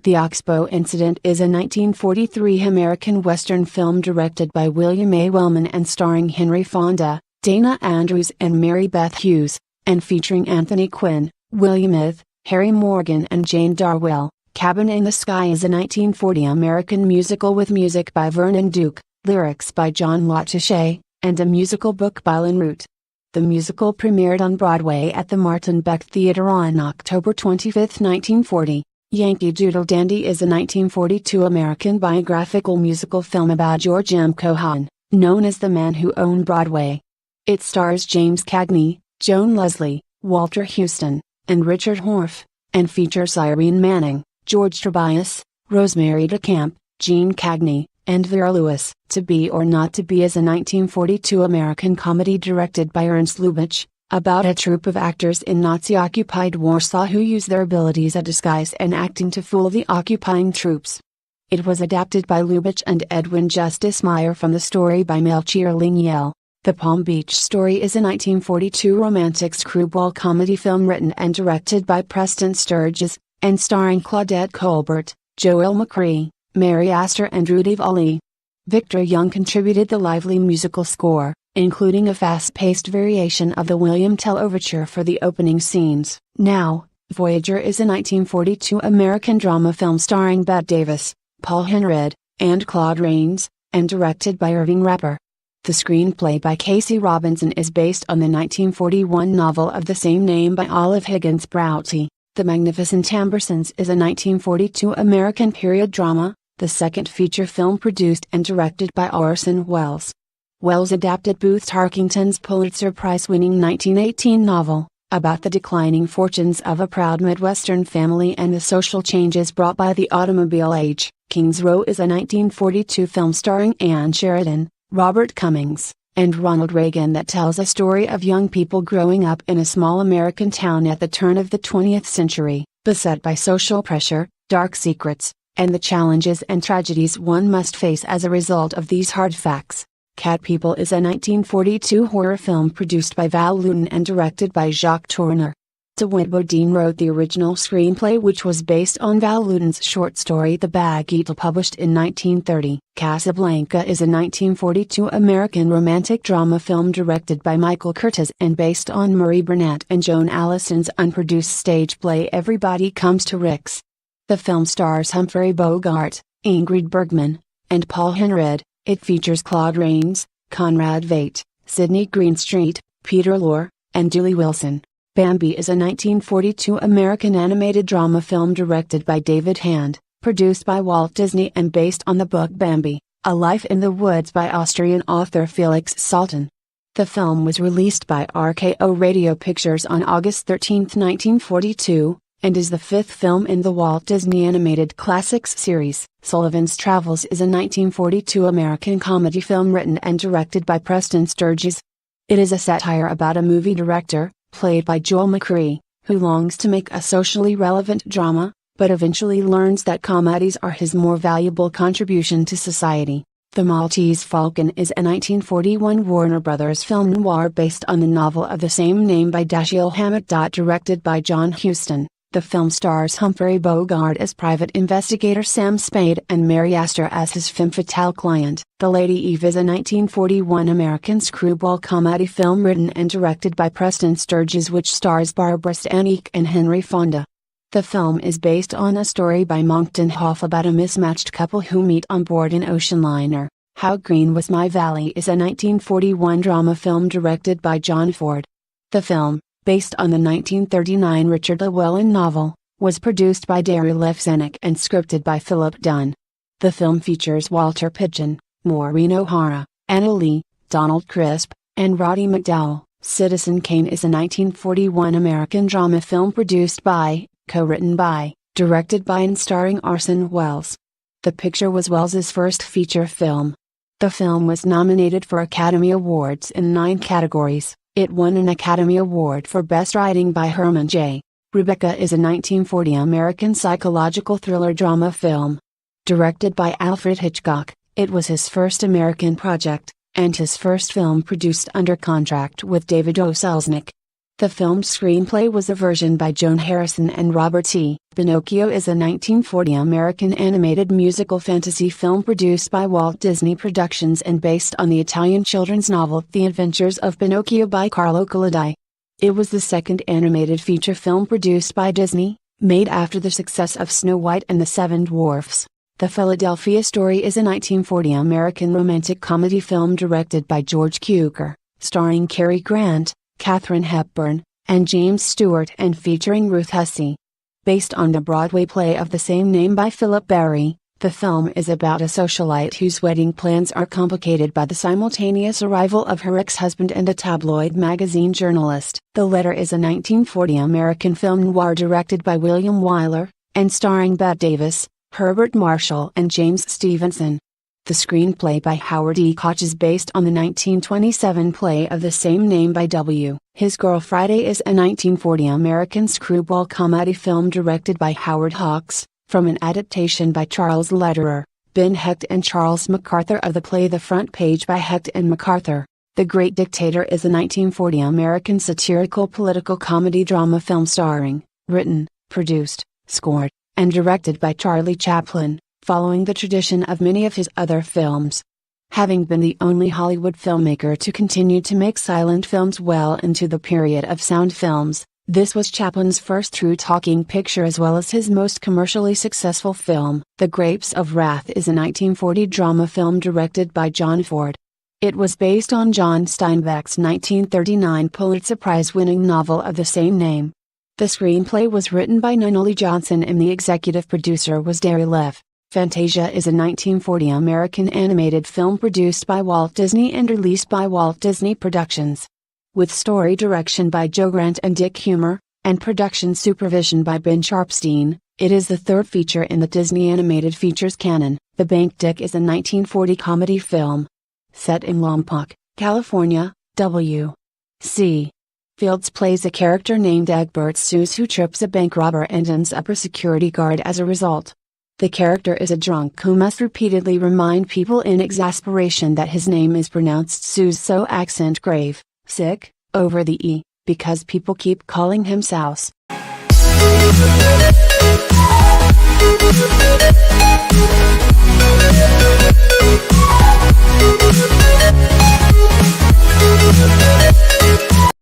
The Oxbow Incident is a 1943 American Western film directed by William A. Wellman and starring Henry Fonda, Dana Andrews and Mary Beth Hughes, and featuring Anthony Quinn, William Ith, Harry Morgan and Jane Darwell. Cabin in the Sky is a 1940 American musical with music by Vernon Duke, lyrics by John Lattaché, and a musical book by Lynn Root. The musical premiered on Broadway at the Martin Beck Theatre on October 25, 1940. Yankee Doodle Dandy is a 1942 American biographical musical film about George M. Cohan, known as the man who owned Broadway. It stars James Cagney, Joan Leslie, Walter Houston, and Richard Horfe, and features Irene Manning, George Tobias, Rosemary DeCamp, Gene Cagney, and Vera Lewis. To Be or Not to Be is a 1942 American comedy directed by Ernst Lubitsch, about a troupe of actors in Nazi-occupied Warsaw who use their abilities at disguise and acting to fool the occupying troops. It was adapted by Lubitsch and Edwin Justice Meyer from the story by Melchior Liniel. The Palm Beach Story is a 1942 romantic screwball comedy film written and directed by Preston Sturges, and starring Claudette Colbert, Joel McCrea, Mary Astor and Rudy Vallee. Victor Young contributed the lively musical score, including a fast-paced variation of the William Tell Overture for the opening scenes. Now, Voyager is a 1942 American drama film starring Bette Davis, Paul Henreid, and Claude Rains, and directed by Irving Rapper. The screenplay by Casey Robinson is based on the 1941 novel of the same name by Olive Higgins Broughty. The Magnificent Ambersons is a 1942 American period drama, the second feature film produced and directed by Orson Welles. Welles adapted Booth Tarkington's Pulitzer Prize-winning 1918 novel, about the declining fortunes of a proud Midwestern family and the social changes brought by the automobile age. Kings Row is a 1942 film starring Ann Sheridan, Robert Cummings, and Ronald Reagan that tells a story of young people growing up in a small American town at the turn of the 20th century, beset by social pressure, dark secrets, and the challenges and tragedies one must face as a result of these hard facts. Cat People is a 1942 horror film produced by Val Lewton and directed by Jacques Tourneur. DeWitt Bodine wrote the original screenplay, which was based on Val Lewton's short story The Bag Eagle, published in 1930. Casablanca is a 1942 American romantic drama film directed by Michael Curtiz and based on Murray Burnett and Joan Allison's unproduced stage play Everybody Comes to Rick's. The film stars Humphrey Bogart, Ingrid Bergman, and Paul Henreid. It features Claude Rains, Conrad Veidt, Sidney Greenstreet, Peter Lorre, and Julie Wilson. Bambi is a 1942 American animated drama film directed by David Hand, produced by Walt Disney and based on the book Bambi, A Life in the Woods by Austrian author Felix Salten. The film was released by RKO Radio Pictures on August 13, 1942, and is the fifth film in the Walt Disney Animated Classics series. Sullivan's Travels is a 1942 American comedy film written and directed by Preston Sturges. It is a satire about a movie director, played by Joel McCrea, who longs to make a socially relevant drama, but eventually learns that comedies are his more valuable contribution to society. The Maltese Falcon is a 1941 Warner Brothers film noir based on the novel of the same name by Dashiell Hammett. Directed by John Huston. The film stars Humphrey Bogart as private investigator Sam Spade and Mary Astor as his femme fatale client. The Lady Eve is a 1941 American screwball comedy film written and directed by Preston Sturges, which stars Barbara Stanwyck and Henry Fonda. The film is based on a story by Monckton Hoff about a mismatched couple who meet on board an ocean liner. How Green Was My Valley is a 1941 drama film directed by John Ford. The film, based on the 1939 Richard Llewellyn novel, was produced by Darry Lefsenick and scripted by Philip Dunn. The film features Walter Pidgeon, Maureen O'Hara, Anna Lee, Donald Crisp, and Roddy McDowall. Citizen Kane is a 1941 American drama film produced by, co-written by, directed by and starring Orson Welles. The picture was Welles's first feature film. The film was nominated for Academy Awards in 9 categories. It won an Academy Award for Best Writing by Herman J. Rebecca is a 1940 American psychological thriller drama film. Directed by Alfred Hitchcock, it was his first American project, and his first film produced under contract with David O. Selznick. The film's screenplay was a version by Joan Harrison and Robert T. Pinocchio is a 1940 American animated musical fantasy film produced by Walt Disney Productions and based on the Italian children's novel The Adventures of Pinocchio by Carlo Collodi. It was the second animated feature film produced by Disney, made after the success of Snow White and the Seven Dwarfs. The Philadelphia Story is a 1940 American romantic comedy film directed by George Cukor, starring Cary Grant, Katharine Hepburn, and James Stewart and featuring Ruth Hussey. Based on the Broadway play of the same name by Philip Barry, the film is about a socialite whose wedding plans are complicated by the simultaneous arrival of her ex-husband and a tabloid magazine journalist. The Letter is a 1940 American film noir directed by William Wyler, and starring Bette Davis, Herbert Marshall and James Stevenson. The screenplay by Howard E. Koch is based on the 1927 play of the same name by W. His Girl Friday is a 1940 American screwball comedy film directed by Howard Hawks, from an adaptation by Charles Lederer, Ben Hecht and Charles MacArthur of the play The Front Page by Hecht and MacArthur. The Great Dictator is a 1940 American satirical political comedy drama film starring, written, produced, scored, and directed by Charlie Chaplin, following the tradition of many of his other films. Having been the only Hollywood filmmaker to continue to make silent films well into the period of sound films, this was Chaplin's first true talking picture as well as his most commercially successful film. The Grapes of Wrath is a 1940 drama film directed by John Ford. It was based on John Steinbeck's 1939 Pulitzer Prize-winning novel of the same name. The screenplay was written by Nunnally Johnson and the executive producer was Derry Leff. Fantasia is a 1940 American animated film produced by Walt Disney and released by Walt Disney Productions. With story direction by Joe Grant and Dick Humer, and production supervision by Ben Sharpstein, it is the third feature in the Disney animated features canon. The Bank Dick is a 1940 comedy film. Set in Lompoc, California, W.C. Fields plays a character named Egbert Seuss who trips a bank robber and ends up a security guard as a result. The character is a drunk who must repeatedly remind people in exasperation that his name is pronounced Seuss so accent grave, sick, over the E, because people keep calling him Souse.